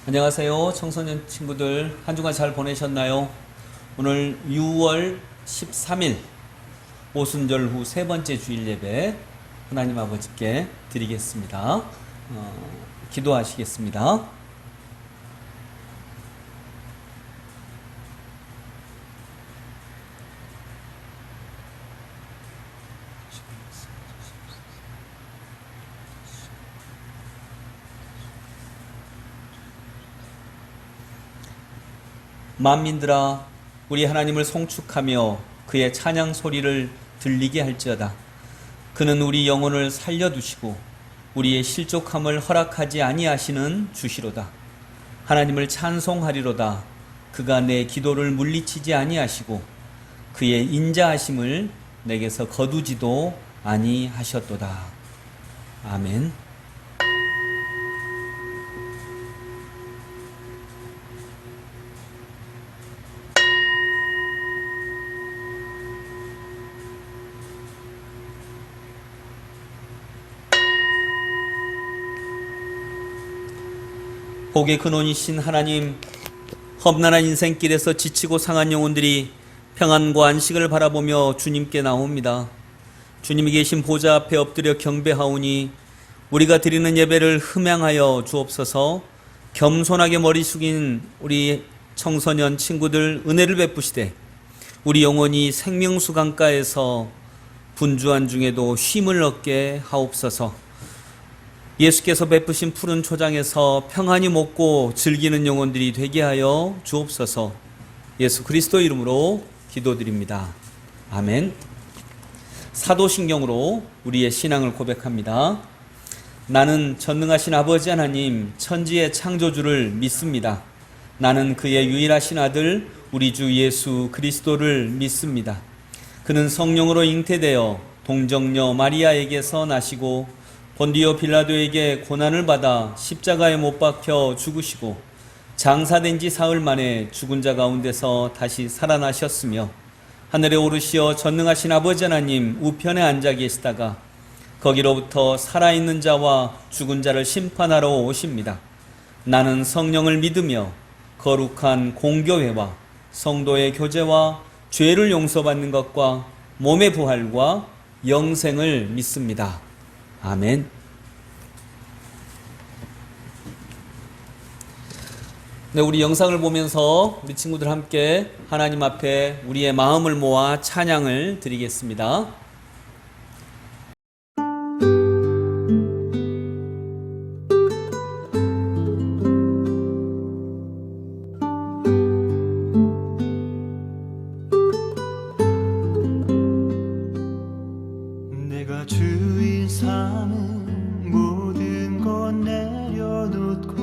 안녕하세요. 청소년 친구들 한 주간 잘 보내셨나요? 오늘 6월 13일 오순절 후 세 번째 주일 예배 하나님 아버지께 드리겠습니다. 기도하시겠습니다. 만민들아, 우리 하나님을 송축하며 그의 찬양 소리를 들리게 할지어다. 그는 우리 영혼을 살려두시고 우리의 실족함을 허락하지 아니하시는 주시로다. 하나님을 찬송하리로다. 그가 내 기도를 물리치지 아니하시고 그의 인자하심을 내게서 거두지도 아니하셨도다. 아멘. 복의 근원이신 하나님, 험난한 인생길에서 지치고 상한 영혼들이 평안과 안식을 바라보며 주님께 나옵니다. 주님이 계신 보좌 앞에 엎드려 경배하오니 우리가 드리는 예배를 흠양하여 주옵소서. 겸손하게 머리 숙인 우리 청소년 친구들 은혜를 베푸시되 우리 영혼이 생명수 강가에서 분주한 중에도 쉼을 얻게 하옵소서. 예수께서 베푸신 푸른 초장에서 평안히 먹고 즐기는 영혼들이 되게 하여 주옵소서. 예수 그리스도 이름으로 기도드립니다. 아멘. 사도신경으로 우리의 신앙을 고백합니다. 나는 전능하신 아버지 하나님 천지의 창조주를 믿습니다. 나는 그의 유일하신 아들 우리 주 예수 그리스도를 믿습니다. 그는 성령으로 잉태되어 동정녀 마리아에게서 나시고 본디오 빌라도에게 고난을 받아 십자가에 못 박혀 죽으시고 장사된 지 사흘 만에 죽은 자 가운데서 다시 살아나셨으며 하늘에 오르시어 전능하신 아버지 하나님 우편에 앉아 계시다가 거기로부터 살아있는 자와 죽은 자를 심판하러 오십니다. 나는 성령을 믿으며 거룩한 공교회와 성도의 교제와 죄를 용서받는 것과 몸의 부활과 영생을 믿습니다. 아멘. 네, 우리 영상을 보면서 우리 친구들 함께 하나님 앞에 우리의 마음을 모아 찬양을 드리겠습니다. 내가 주인 삼은 모든 것 내려놓고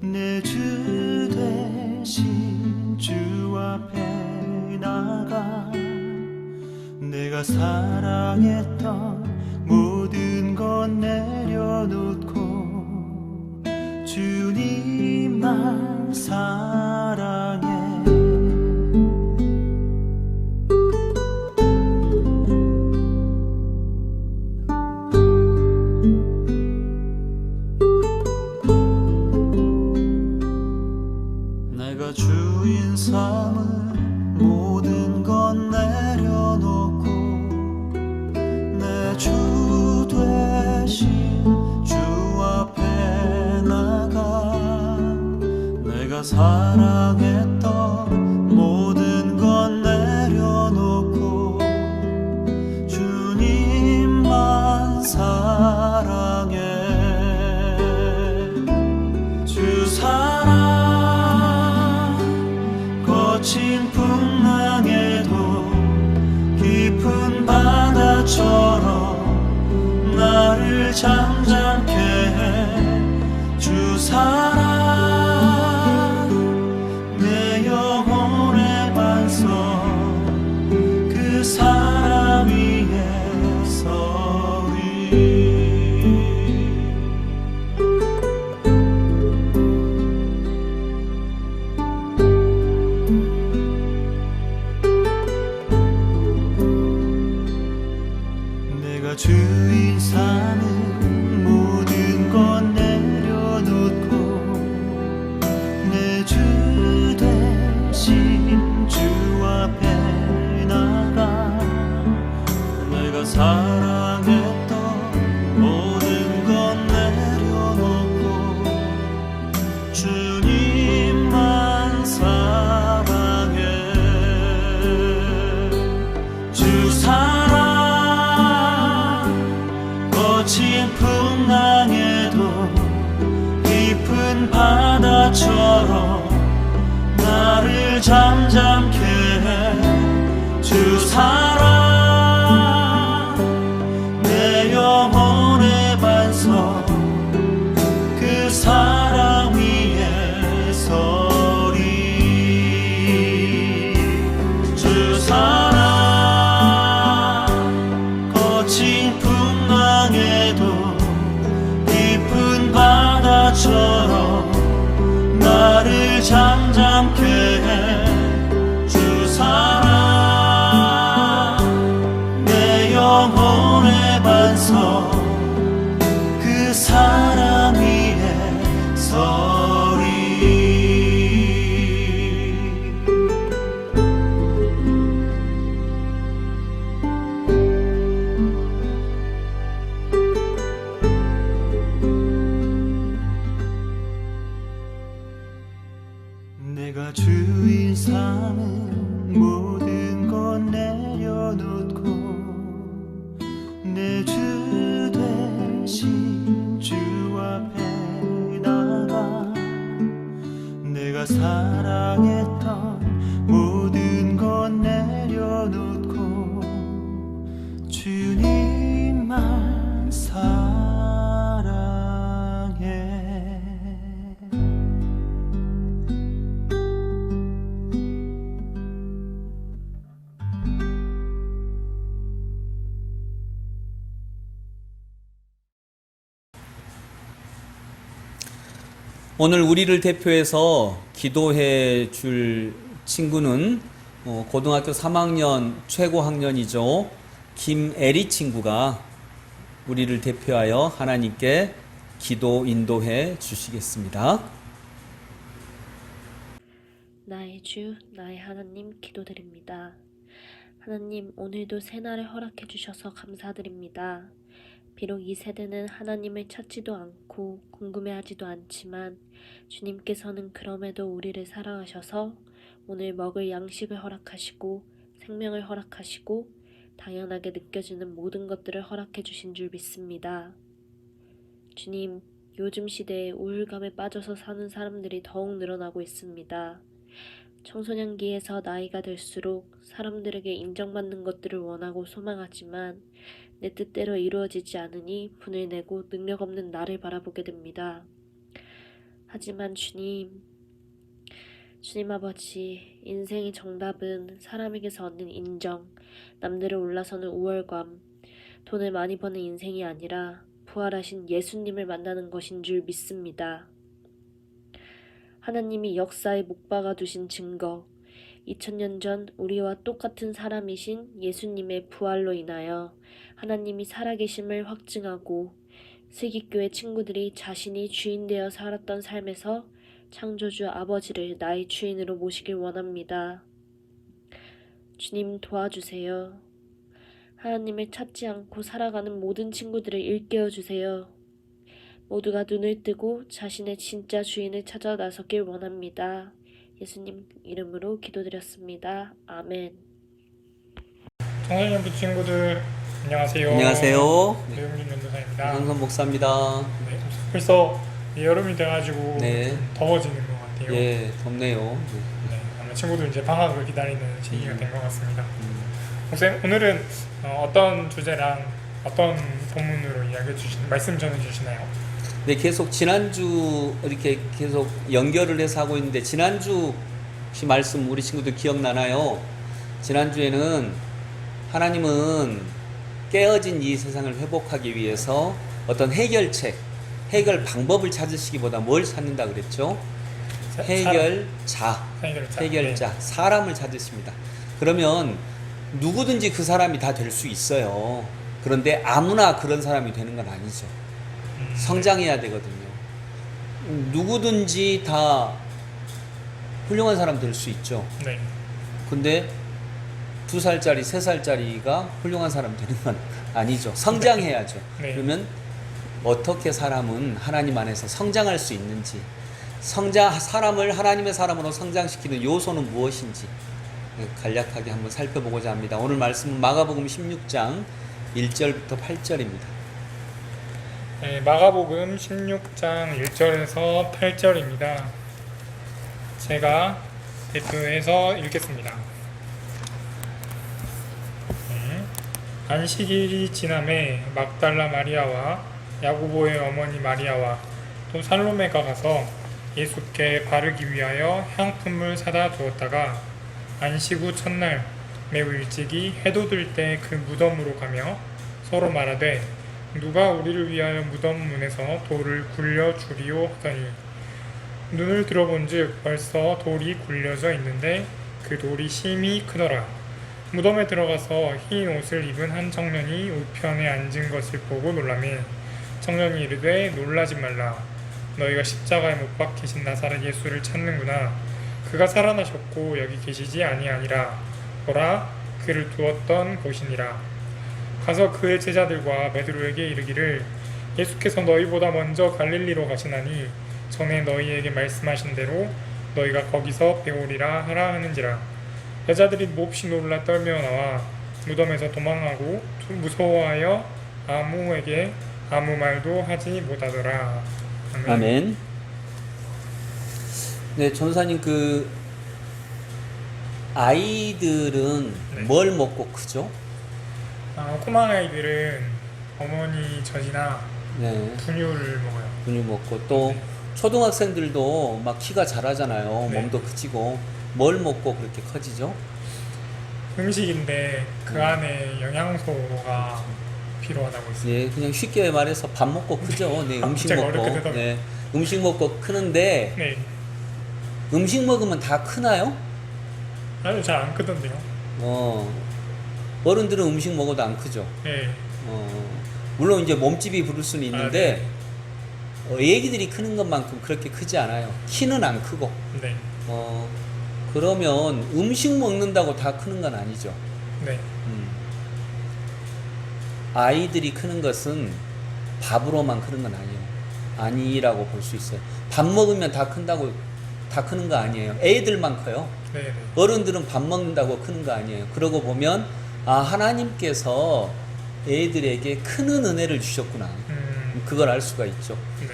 내 주 되신 주 앞에 나가 내가 사랑했던 모든 것 내려놓고 주님만 사랑해. 내가 주인 삼은 모든 것 내려놓고 내 주 되신 주 앞에 나가 내가 사랑했던 모든 것 내려놓고 주님만 사랑해. 주 사랑 거친 풍랑에도 깊은 바다처럼 나를 잠잠케 해. 주 사랑 내 영혼의 반석 그 사랑 위에 서리. 나를 잠잠케 해 주 사랑 내 영혼의 반석 그 사랑 위에 서리 주 사랑 거친 풍랑에도 깊은 바다처럼 나를 잠잠케 해 주 사랑 내 영혼의 반석 그 사랑 위에 서리 내가 주인 삼은 모든 것 내려놓고 내 주 대신 주 앞에 나가 내가 사랑했던 모든 것 내려놓고 주님만 사랑해 오늘 우리를 대표해서 기도해 줄 친구는 고등학교 3학년 최고 학년이죠. 김애리 친구가 우리를 대표하여 하나님께 기도 인도해 주시겠습니다. 나의 주, 나의 하나님 기도드립니다. 하나님, 오늘도 새날을 허락해 주셔서 감사드립니다. 비록 이 세대는 하나님을 찾지도 않고 궁금해하지도 않지만 주님께서는 그럼에도 우리를 사랑하셔서 오늘 먹을 양식을 허락하시고 생명을 허락하시고 당연하게 느껴지는 모든 것들을 허락해 주신 줄 믿습니다. 주님, 요즘 시대에 우울감에 빠져서 사는 사람들이 더욱 늘어나고 있습니다. 청소년기에서 나이가 들수록 사람들에게 인정받는 것들을 원하고 소망하지만 내 뜻대로 이루어지지 않으니 분을 내고 능력 없는 나를 바라보게 됩니다. 하지만 주님 아버지, 인생의 정답은 사람에게서 얻는 인정, 남들을 올라서는 우월감, 돈을 많이 버는 인생이 아니라 부활하신 예수님을 만나는 것인 줄 믿습니다. 하나님이 역사에 못 박아 두신 증거, 2000년 전 우리와 똑같은 사람이신 예수님의 부활로 인하여 하나님이 살아계심을 확증하고 슬기교회 친구들이 자신이 주인 되어 살았던 삶에서 창조주 아버지를 나의 주인으로 모시길 원합니다. 주님 도와주세요. 하나님을 찾지 않고 살아가는 모든 친구들을 일깨워 주세요. 모두가 눈을 뜨고 자신의 진짜 주인을 찾아 나서길 원합니다. 예수님 이름으로 기도드렸습니다. 아멘. 청소년부 친구들 안녕하세요. 안녕하세요. 배용준 전도사입니다. 황선 목사입니다. 네, 벌써 여름이 돼가지고 네. 좀 더워지는 것 같아요. 예, 덥네요. 네, 아마 친구들 이제 방학을 기다리는 시기가 된 것 같습니다. 목사님, 오늘은 어떤 주제랑 어떤 본문으로 말씀 전해주시나요? 네, 계속 지난주 이렇게 계속 연결을 해서 하고 있는데 지난주 혹시 말씀 우리 친구들 기억나나요? 지난주에는 하나님은 깨어진 이 세상을 회복하기 위해서 어떤 해결책, 해결 방법을 찾으시기보다 뭘 찾는다 그랬죠? 해결자, 네. 사람을 찾으십니다. 그러면 누구든지 그 사람이 다 될 수 있어요. 그런데 아무나 그런 사람이 되는 건 아니죠. 성장해야 되거든요. 누구든지 다 훌륭한 사람 될 수 있죠. 네. 근데 2살짜리, 3살짜리가 훌륭한 사람 되는 건 아니죠. 성장해야죠. 네. 그러면 어떻게 사람은 하나님 안에서 성장할 수 있는지, 사람을 하나님의 사람으로 성장시키는 요소는 무엇인지 간략하게 한번 살펴보고자 합니다. 오늘 말씀은 마가복음 16장 1절부터 8절입니다. 네, 마가복음 16장 1절에서 8절입니다. 제가 대표해서 읽겠습니다. 네. 안식일이 지남에 막달라 마리아와 야고보의 어머니 마리아와 또 살로메가 가서 예수께 바르기 위하여 향품을 사다 두었다가 안식 후 첫날 매우 일찍이 해도 들 때 그 무덤으로 가며 서로 말하되 누가 우리를 위하여 무덤 문에서 돌을 굴려 주리오 하더니 눈을 들어본즉 벌써 돌이 굴려져 있는데 그 돌이 심히 크더라. 무덤에 들어가서 흰 옷을 입은 한 청년이 우편에 앉은 것을 보고 놀라매 청년이 이르되 놀라지 말라. 너희가 십자가에 못 박히신 나사렛 예수를 찾는구나. 그가 살아나셨고 여기 계시지 아니하니라. 보라, 그를 두었던 곳이니라. 가서 그의 제자들과 베드로에게 이르기를 예수께서 너희보다 먼저 갈릴리로 가시나니 전에 너희에게 말씀하신 대로 너희가 거기서 배우리라 하라 하는지라. 여자들이 몹시 놀라 떨며 나와 무덤에서 도망하고 무서워하여 아무에게 아무 말도 하지 못하더라. 아멘. 아멘. 네, 전사님 아이들은 네. 뭘 먹고 크죠? 꼬마 아이들은 어머니 젖이나 네, 분유를 먹어요. 분유 먹고 또 초등학생들도 막 키가 자라잖아요. 네. 몸도 크지고 뭘 먹고 그렇게 커지죠? 음식인데 그 안에 영양소가 필요하다고 했어요. 네, 그냥 쉽게 말해서 밥 먹고 크죠. 네, 음식 제가 먹고. 어렵게 대답- 네, 음식 먹고 크는데 네, 음식 먹으면 다 크나요? 아주 잘 안 크던데요. 어른들은 음식 먹어도 안 크죠. 네, 물론 이제 몸집이 부를 수는 있는데 애기들이 크는 것만큼 그렇게 크지 않아요. 키는 안 크고. 네, 그러면 음식 먹는다고 다 크는 건 아니죠. 네, 아이들이 크는 것은 밥으로만 크는 건 아니라고 볼 수 있어요. 밥 먹으면 다 크는 거 아니에요. 애들만 커요. 네, 네. 어른들은 밥 먹는다고 크는 거 아니에요. 그러고 보면 하나님께서 애들에게 크는 은혜를 주셨구나. 그걸 알 수가 있죠. 네,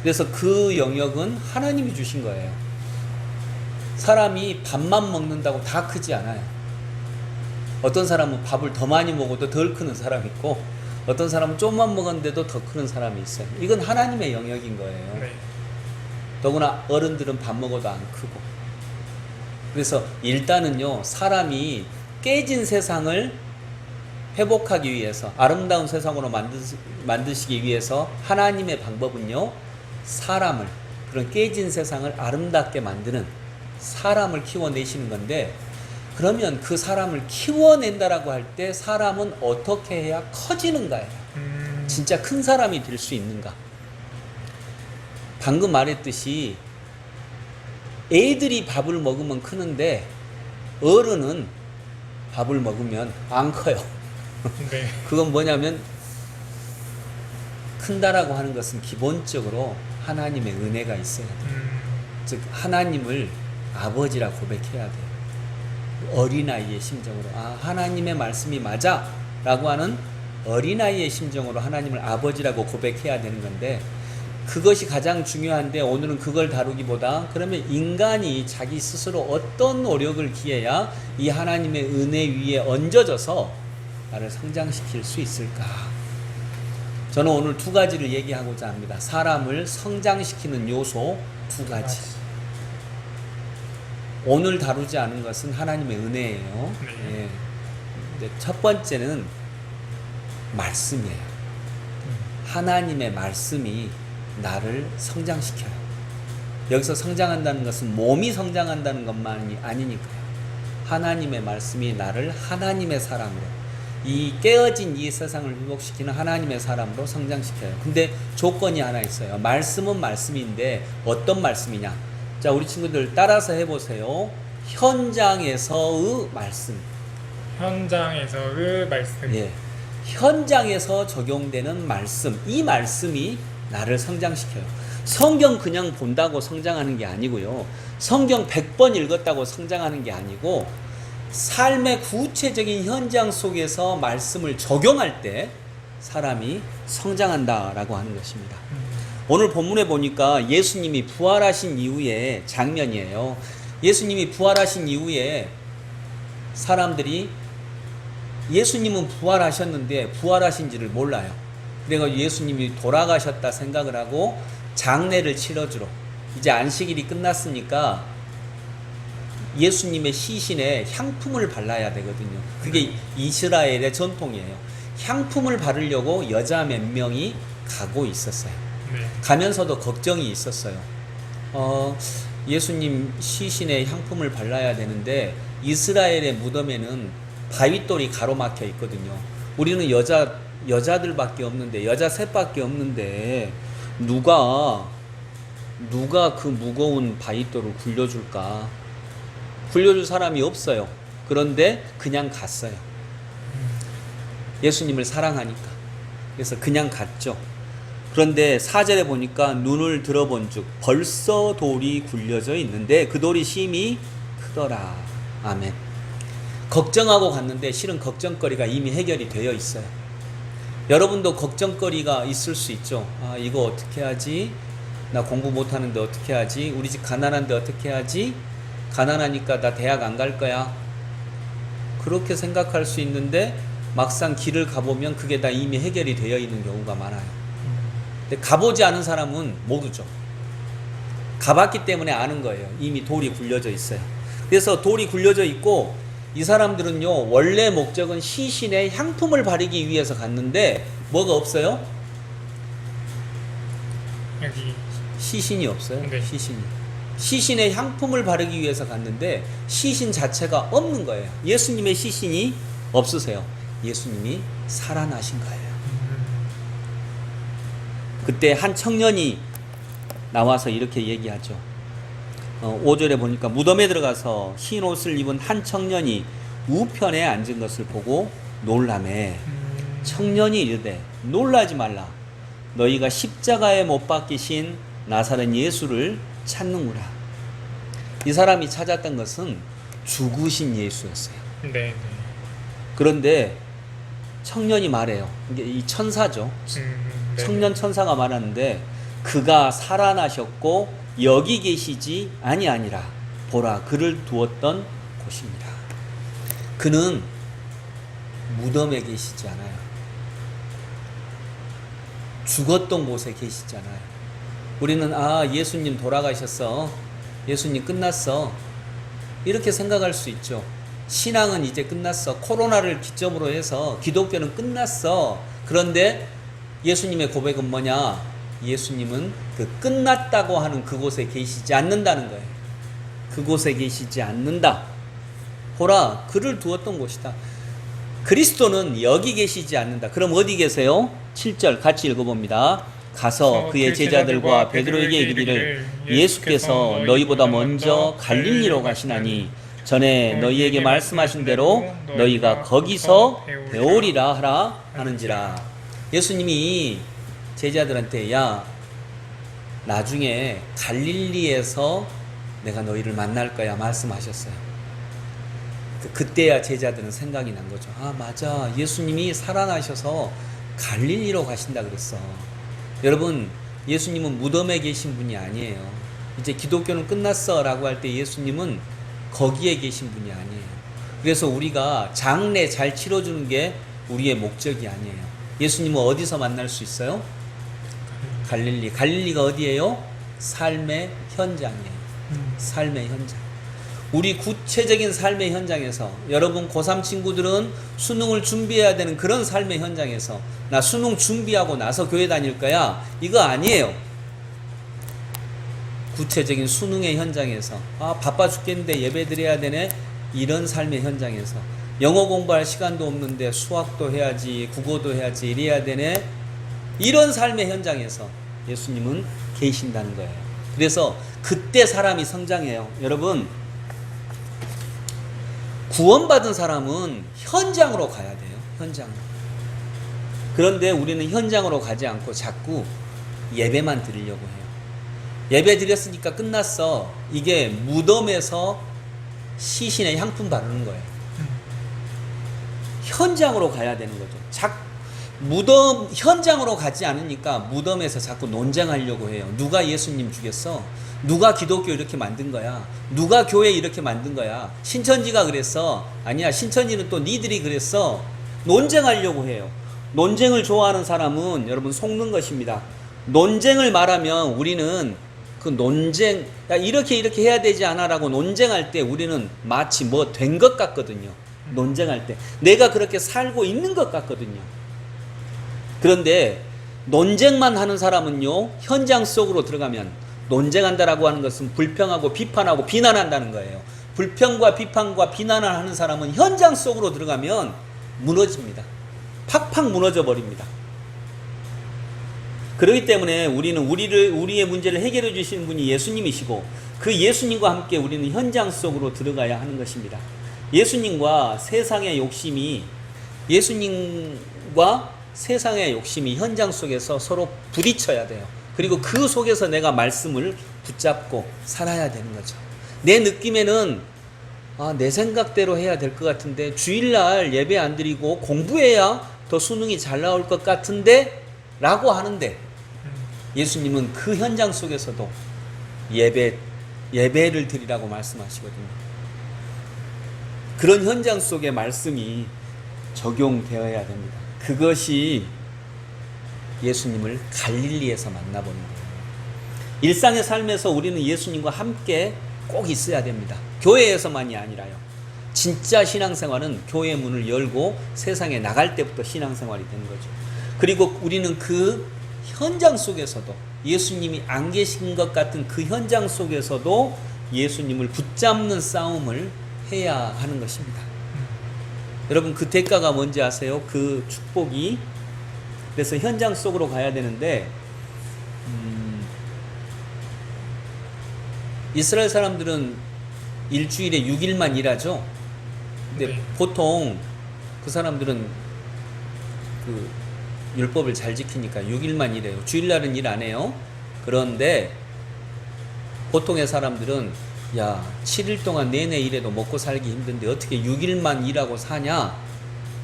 그래서 그 영역은 하나님이 주신 거예요. 사람이 밥만 먹는다고 다 크지 않아요. 어떤 사람은 밥을 더 많이 먹어도 덜 크는 사람이 있고 어떤 사람은 좀만 먹었는데도 더 크는 사람이 있어요. 이건 하나님의 영역인 거예요. 네, 더구나 어른들은 밥 먹어도 안 크고. 그래서 일단은요, 사람이 깨진 세상을 회복하기 위해서, 아름다운 세상으로 만드시기 위해서 하나님의 방법은요, 사람을, 그런 깨진 세상을 아름답게 만드는 사람을 키워내시는 건데, 그러면 그 사람을 키워낸다라고 할 때 사람은 어떻게 해야 커지는가예요. 진짜 큰 사람이 될 수 있는가. 방금 말했듯이 애들이 밥을 먹으면 크는데 어른은 밥을 먹으면 안 커요. 네, 그건 뭐냐면 큰다라고 하는 것은 기본적으로 하나님의 은혜가 있어야 돼요. 즉 하나님을 아버지라 고백해야 돼요. 어린아이의 심정으로 하나님의 말씀이 맞아 라고 하는 어린아이의 심정으로 하나님을 아버지라고 고백해야 되는 건데, 그것이 가장 중요한데 오늘은 그걸 다루기보다 그러면 인간이 자기 스스로 어떤 노력을 기해야 이 하나님의 은혜 위에 얹어져서 나를 성장시킬 수 있을까. 저는 오늘 두 가지를 얘기하고자 합니다. 사람을 성장시키는 요소 두 가지. 오늘 다루지 않은 것은 하나님의 은혜예요. 네. 예. 첫 번째는 말씀이에요. 하나님의 말씀이 나를 성장시켜요. 여기서 성장한다는 것은 몸이 성장한다는 것만이 아니니까요. 하나님의 말씀이 나를 하나님의 사람으로, 이 깨어진 이 세상을 회복시키는 하나님의 사람으로 성장시켜요. 근데 조건이 하나 있어요. 말씀은 말씀인데 어떤 말씀이냐? 자, 우리 친구들 따라서 해보세요. 현장에서의 말씀. 현장에서의 말씀. 예. 현장에서 적용되는 말씀. 이 말씀이 나를 성장시켜요. 성경 그냥 본다고 성장하는 게 아니고요. 성경 100번 읽었다고 성장하는 게 아니고, 삶의 구체적인 현장 속에서 말씀을 적용할 때 사람이 성장한다라고 하는 것입니다. 오늘 본문에 보니까 예수님이 부활하신 이후의 장면이에요. 예수님이 부활하신 이후에 사람들이 예수님은 부활하셨는데 부활하신지를 몰라요. 그래서 예수님이 돌아가셨다 생각을 하고 장례를 치러주러, 이제 안식일이 끝났으니까 예수님의 시신에 향품을 발라야 되거든요. 그게 이스라엘의 전통이에요. 향품을 바르려고 여자 몇 명이 가고 있었어요. 네. 가면서도 걱정이 있었어요. 예수님 시신에 향품을 발라야 되는데 이스라엘의 무덤에는 바위돌이 가로막혀 있거든요. 우리는 여자들밖에 없는데, 여자 셋밖에 없는데 누가 그 무거운 바위돌을 굴려줄까? 굴려줄 사람이 없어요. 그런데 그냥 갔어요. 예수님을 사랑하니까. 그래서 그냥 갔죠. 그런데 4절에 보니까 눈을 들어본 즉 벌써 돌이 굴려져 있는데 그 돌이 심히 크더라. 아멘. 걱정하고 갔는데 실은 걱정거리가 이미 해결이 되어 있어요. 여러분도 걱정거리가 있을 수 있죠. 아, 이거 어떻게 하지? 나 공부 못하는데 어떻게 하지? 우리 집 가난한데 어떻게 하지? 가난하니까 나 대학 안 갈 거야. 그렇게 생각할 수 있는데 막상 길을 가보면 그게 다 이미 해결이 되어 있는 경우가 많아요. 근데 가보지 않은 사람은 모르죠. 가봤기 때문에 아는 거예요. 이미 돌이 굴려져 있어요. 그래서 돌이 굴려져 있고 이 사람들은요, 원래 목적은 시신에 향품을 바르기 위해서 갔는데 뭐가 없어요? 여기 시신이 없어요. 네. 시신에 향품을 바르기 위해서 갔는데 시신 자체가 없는 거예요. 예수님의 시신이 없으세요. 예수님이 살아나신 거예요. 그때 한 청년이 나와서 이렇게 얘기하죠. 5절에 보니까 무덤에 들어가서 흰 옷을 입은 한 청년이 우편에 앉은 것을 보고 놀라매. 청년이 이르되 놀라지 말라. 너희가 십자가에 못 박히신 나사렛 예수를 찾는구나. 이 사람이 찾았던 것은 죽으신 예수였어요. 네. 그런데 청년이 말해요. 이게 이 천사죠. 네. 청년 천사가 말하는데 그가 살아나셨고 여기 계시지 아니하니라. 보라 그를 두었던 곳입니다. 그는 무덤에 계시지 않아요. 죽었던 곳에 계시지 않아요. 우리는 예수님 돌아가셨어. 예수님 끝났어. 이렇게 생각할 수 있죠. 신앙은 이제 끝났어. 코로나를 기점으로 해서 기독교는 끝났어. 그런데 예수님의 고백은 뭐냐? 예수님은 그 끝났다고 하는 그곳에 계시지 않는다는 거예요. 그곳에 계시지 않는다. 보라, 그를 두었던 곳이다. 그리스도는 여기 계시지 않는다. 그럼 어디 계세요? 7절 같이 읽어봅니다. 가서 그의 제자들과 베드로에게 이르기를 예수께서 너희보다 먼저 갈릴리로 가시나니 전에 너희에게 말씀하신 대로 너희가 거기서 배우리라 하라 하는지라. 예수님이 제자들한테 야, 나중에 갈릴리에서 내가 너희를 만날 거야 말씀하셨어요. 그때야 제자들은 생각이 난 거죠. 아, 맞아. 예수님이 살아나셔서 갈릴리로 가신다 그랬어. 여러분, 예수님은 무덤에 계신 분이 아니에요. 이제 기독교는 끝났어 라고 할 때 예수님은 거기에 계신 분이 아니에요. 그래서 우리가 장례 잘 치러주는 게 우리의 목적이 아니에요. 예수님은 어디서 만날 수 있어요? 갈릴리. 갈릴리가 어디예요? 삶의 현장이에요. 삶의 현장. 우리 구체적인 삶의 현장에서, 여러분 고3 친구들은 수능을 준비해야 되는 그런 삶의 현장에서 나 수능 준비하고 나서 교회 다닐 거야, 이거 아니에요. 구체적인 수능의 현장에서 바빠 죽겠는데 예배 드려야 되네, 이런 삶의 현장에서 영어 공부할 시간도 없는데 수학도 해야지 국어도 해야지 이래야 되네, 이런 삶의 현장에서 예수님은 계신다는 거예요. 그래서 그때 사람이 성장해요. 여러분, 구원받은 사람은 현장으로 가야 돼요. 현장으로. 그런데 우리는 현장으로 가지 않고 자꾸 예배만 드리려고 해요. 예배 드렸으니까 끝났어. 이게 무덤에서 시신에 향품 바르는 거예요. 현장으로 가야 되는 거죠. 무덤 현장으로 가지 않으니까 무덤에서 자꾸 논쟁하려고 해요. 누가 예수님 죽였어? 누가 기독교 이렇게 만든 거야? 누가 교회 이렇게 만든 거야? 신천지가 그랬어? 아니야, 신천지는 또 니들이 그랬어? 논쟁하려고 해요. 논쟁을 좋아하는 사람은 여러분 속는 것입니다. 논쟁을 말하면 우리는 그 논쟁, 야, 이렇게 해야 되지 않아 라고 논쟁할 때 우리는 마치 뭐 된 것 같거든요. 논쟁할 때 내가 그렇게 살고 있는 것 같거든요. 그런데 논쟁만 하는 사람은요, 현장 속으로 들어가면, 논쟁한다라고 하는 것은 불평하고 비판하고 비난한다는 거예요. 불평과 비판과 비난을 하는 사람은 현장 속으로 들어가면 무너집니다. 팍팍 무너져 버립니다. 그렇기 때문에 우리는 우리의 문제를 해결해 주시는 분이 예수님이시고, 그 예수님과 함께 우리는 현장 속으로 들어가야 하는 것입니다. 예수님과 세상의 욕심이 현장 속에서 서로 부딪혀야 돼요. 그리고 그 속에서 내가 말씀을 붙잡고 살아야 되는 거죠. 내 느낌에는 내 생각대로 해야 될 것 같은데, 주일날 예배 안 드리고 공부해야 더 수능이 잘 나올 것 같은데 라고 하는데, 예수님은 그 현장 속에서도 예배를 드리라고 말씀하시거든요. 그런 현장 속의 말씀이 적용되어야 됩니다. 그것이 예수님을 갈릴리에서 만나보는 거예요. 일상의 삶에서 우리는 예수님과 함께 꼭 있어야 됩니다. 교회에서만이 아니라요. 진짜 신앙생활은 교회 문을 열고 세상에 나갈 때부터 신앙생활이 되는 거죠. 그리고 우리는 그 현장 속에서도, 예수님이 안 계신 것 같은 그 현장 속에서도 예수님을 붙잡는 싸움을 해야 하는 것입니다. 여러분, 그 대가가 뭔지 아세요? 그 축복이. 그래서 현장 속으로 가야 되는데, 이스라엘 사람들은 일주일에 6일만 일하죠. 근데 보통 그 사람들은 그 율법을 잘 지키니까 6일만 일해요. 주일날은 일 안 해요. 그런데 보통의 사람들은 7일 동안 내내 일해도 먹고 살기 힘든데 어떻게 6일만 일하고 사냐?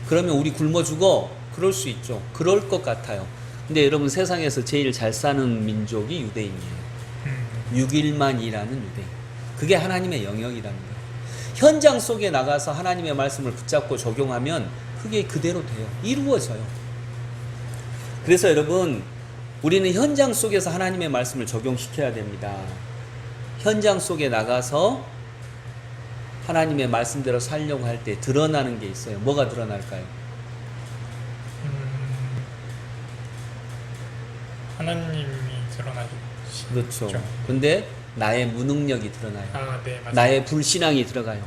그러면 우리 굶어 죽어? 그럴 수 있죠. 그럴 것 같아요. 근데 여러분, 세상에서 제일 잘 사는 민족이 유대인이에요. 6일만 일하는 유대인. 그게 하나님의 영역이라는 거예요. 현장 속에 나가서 하나님의 말씀을 붙잡고 적용하면 그게 그대로 돼요. 이루어져요. 그래서 여러분, 우리는 현장 속에서 하나님의 말씀을 적용시켜야 됩니다. 현장 속에 나가서 하나님의 말씀대로 살려고 할 때 드러나는 게 있어요. 뭐가 드러날까요? 하나님이 드러나죠. 그렇죠. 근데 나의 무능력이 드러나요. 네, 맞아요. 나의 불신앙이 들어가요.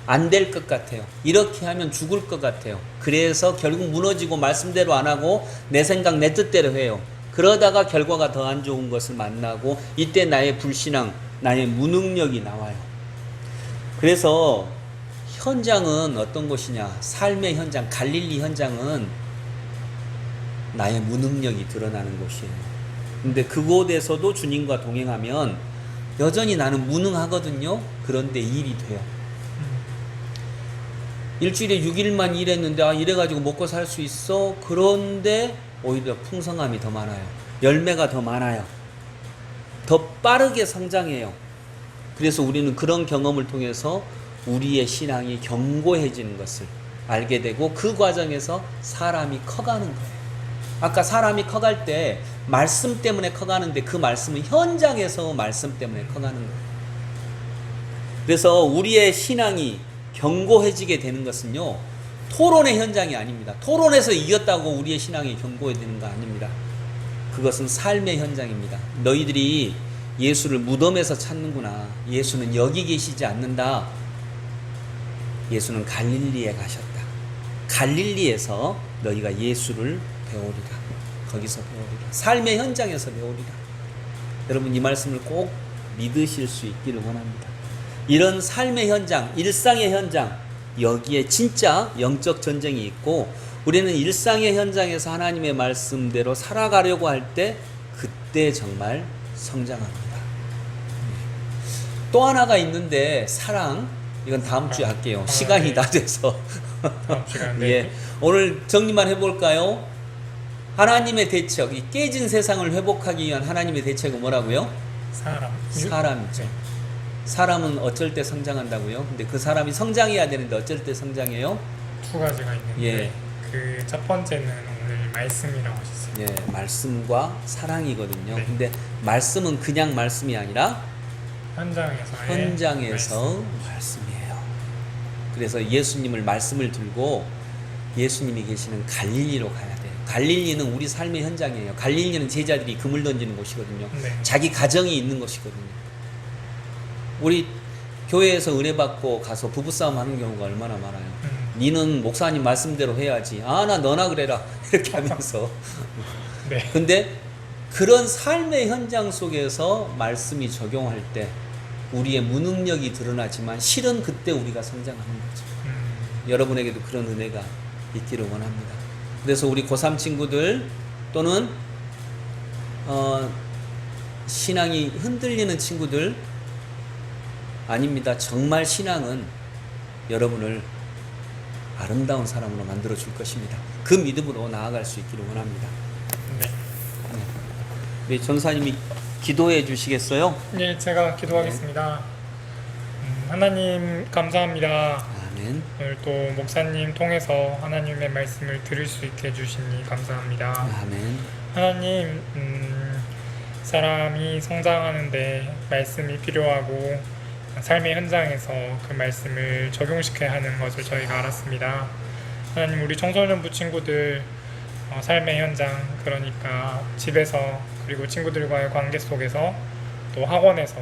안 될 것 같아요. 이렇게 하면 죽을 것 같아요. 그래서 결국 무너지고 말씀대로 안 하고 내 생각 내 뜻대로 해요. 그러다가 결과가 더 안 좋은 것을 만나고, 이때 나의 불신앙, 나의 무능력이 나와요. 그래서 현장은 어떤 곳이냐? 삶의 현장, 갈릴리 현장은 나의 무능력이 드러나는 곳이에요. 근데 그곳에서도 주님과 동행하면 여전히 나는 무능하거든요. 그런데 일이 돼요. 일주일에 6일만 일했는데 이래가지고 먹고 살 수 있어? 그런데 오히려 풍성함이 더 많아요. 열매가 더 많아요. 더 빠르게 성장해요. 그래서 우리는 그런 경험을 통해서 우리의 신앙이 견고해지는 것을 알게 되고, 그 과정에서 사람이 커가는 거예요. 아까 사람이 커갈 때 말씀 때문에 커가는데, 그 말씀은 현장에서 말씀 때문에 커가는 거예요. 그래서 우리의 신앙이 견고해지게 되는 것은요, 토론의 현장이 아닙니다. 토론에서 이겼다고 우리의 신앙이 견고해지는 거 아닙니다. 그것은 삶의 현장입니다. 너희들이 예수를 무덤에서 찾는구나. 예수는 여기 계시지 않는다. 예수는 갈릴리에 가셨다. 갈릴리에서 너희가 예수를 배우리라. 거기서 배우리라. 삶의 현장에서 배우리라. 여러분, 이 말씀을 꼭 믿으실 수 있기를 원합니다. 이런 삶의 현장, 일상의 현장, 여기에 진짜 영적 전쟁이 있고, 우리는 일상의 현장에서 하나님의 말씀대로 살아가려고 할 때 그때 정말 성장합니다. 또 하나가 있는데, 사랑. 이건 다음 주에 할게요. 시간이 다 돼서. 다음 시간에. 예. 오늘 정리만 해볼까요? 하나님의 대책, 이 깨진 세상을 회복하기 위한 하나님의 대책은 뭐라고요? 사람이죠. 네. 사람은 어쩔 때 성장한다고요? 근데 그 사람이 성장해야 되는데 어쩔 때 성장해요? 두 가지가 있는데 예. 그 첫 번째는 오늘 말씀이라고 하셨어요. 예, 말씀과 사랑이거든요. 네. 근데 말씀은 그냥 말씀이 아니라 현장에서 말씀이에요. 그래서 예수님을 말씀을 들고 예수님이 계시는 갈릴리로 가야 돼요. 갈릴리는 우리 삶의 현장이에요. 갈릴리는 제자들이 그물 던지는 곳이거든요. 네. 자기 가정이 있는 곳이거든요. 우리 교회에서 은혜 받고 가서 부부싸움 하는 경우가 얼마나 많아요. 니는 목사님 말씀대로 해야지. 아, 나 너나 그래라. 이렇게 하면서. 네. 근데 그런 삶의 현장 속에서 말씀이 적용할 때 우리의 무능력이 드러나지만 실은 그때 우리가 성장하는 거죠. 여러분에게도 그런 은혜가 있기를 원합니다. 그래서 우리 고3 친구들 또는 신앙이 흔들리는 친구들 아닙니다. 정말 신앙은 여러분을 아름다운 사람으로 만들어 줄 것입니다. 그 믿음으로 나아갈 수 있기를 원합니다. 네. 우리 전사님이 기도해 주시겠어요? 네, 제가 기도하겠습니다. 하나님 감사합니다. 아멘. 오늘 또 목사님 통해서 하나님의 말씀을 들을 수 있게 해주시니 감사합니다. 아멘. 하나님, 사람이 성장하는데 말씀이 필요하고 삶의 현장에서 그 말씀을 적용시켜야 하는 것을 저희가 알았습니다. 하나님, 우리 청소년부 친구들 삶의 현장, 그러니까 집에서 그리고 친구들과의 관계 속에서 또 학원에서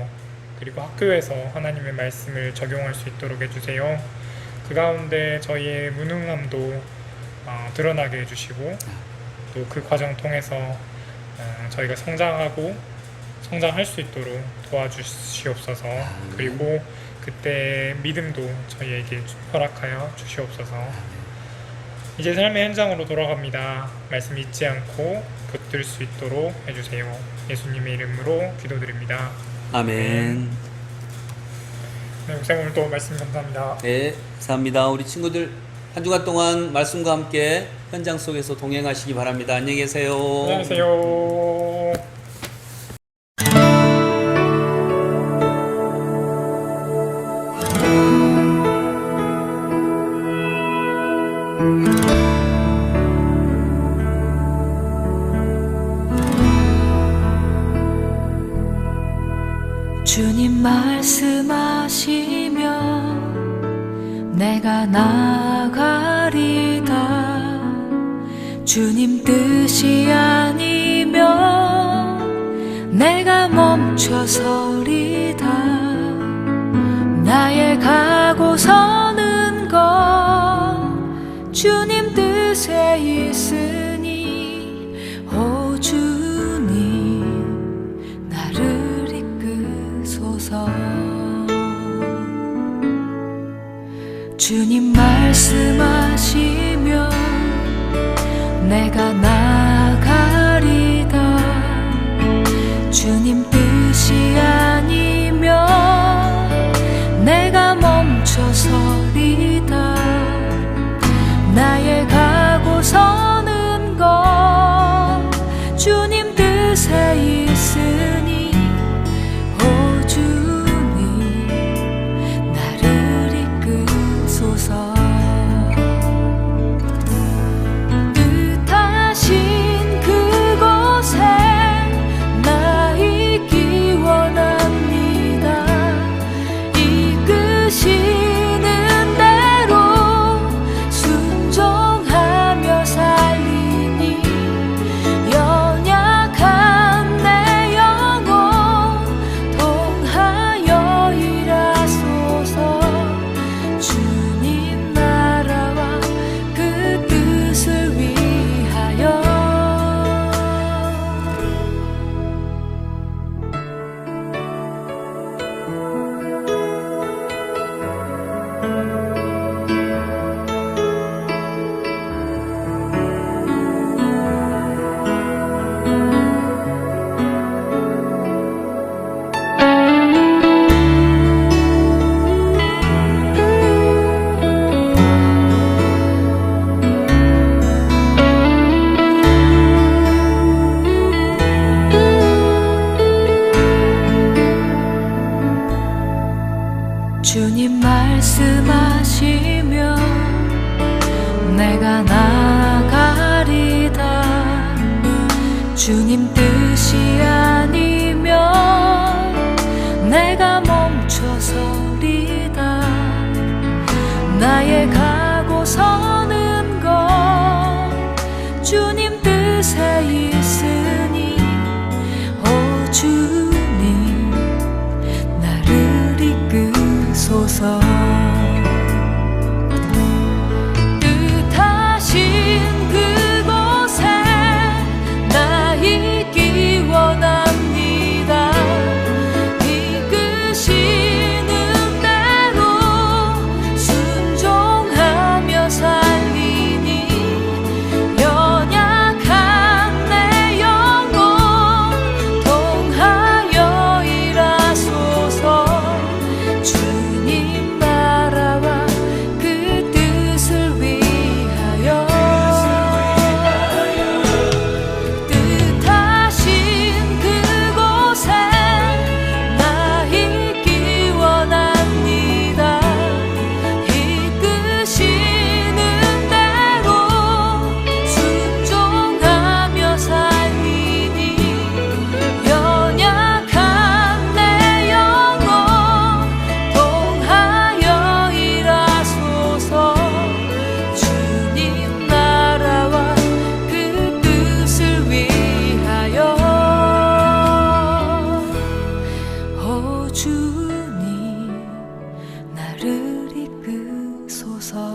그리고 학교에서 하나님의 말씀을 적용할 수 있도록 해주세요. 그 가운데 저희의 무능함도 드러나게 해주시고 또 그 과정 통해서 저희가 성장할 수 있도록 도와주시옵소서. 그리고 그때 믿음도 저희에게 허락하여 주시옵소서. 이제 삶의 현장으로 돌아갑니다. 말씀 잊지 않고 붙들 수 있도록 해주세요. 예수님의 이름으로 기도드립니다. 아멘. 네, 목사님 오늘 또 말씀 감사합니다. 네, 감사합니다. 우리 친구들 한 주간 동안 말씀과 함께 현장 속에서 동행하시기 바랍니다. 안녕히 계세요. 안녕히 계세요. 주님 말씀하시면 내가 나가리다. 주님 뜻이 아니면 내가 멈춰서리다. 나의 가고 서는 것 주님 뜻에 있으니 오 주님 나를 이끄소서. 주님 말씀하시면 내가 나가리다. 주님 뜻이 아니면 내가 멈춰서리다. 나의 가고 서는 것 주님 뜻에 있으니 오 주님 나를 이끄소서. 주님 뜻이 아니면 내가 멈춰서리다. 나의 가고 서는 것 주님 뜻에 있으니 오 주님 나를 이끄소서. 뜻하신 그곳에 나 있기 원합니다. 이끄시는 대로 순종하며 살리니 연약한 내 영혼 통하여 일하소서. 주님 나라와 그 뜻을 위하여 뜻하신 그곳에 나 있기 원합니다. 이끄시는 대로 순종하며 살리니 연약한 내 영혼 통하여 일하소서. 주님 나라와 그 뜻을 위하여 오 주님 나를 이끄소서.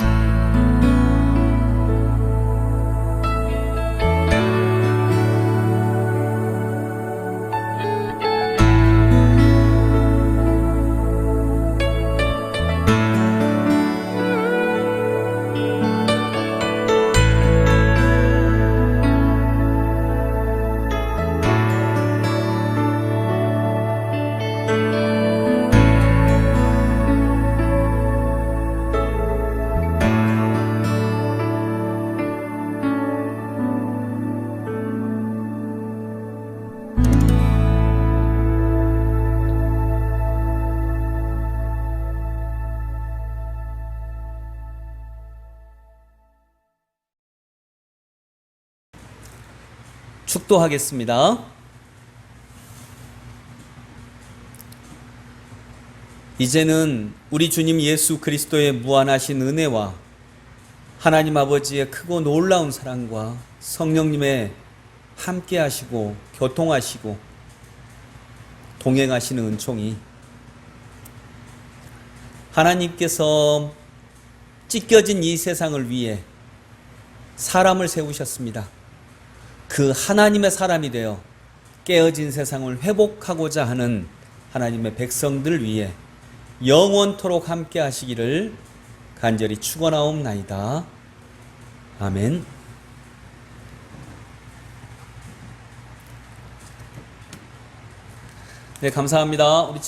축도하겠습니다. 이제는 우리 주님 예수 그리스도의 무한하신 은혜와 하나님 아버지의 크고 놀라운 사랑과 성령님의 함께 하시고 교통하시고 동행하시는 은총이 하나님께서 찢겨진 이 세상을 위해 사람을 세우셨습니다. 그 하나님의 사람이 되어 깨어진 세상을 회복하고자 하는 하나님의 백성들 위해 영원토록 함께 하시기를 간절히 축원하옵나이다. 아멘. 네, 감사합니다. 우리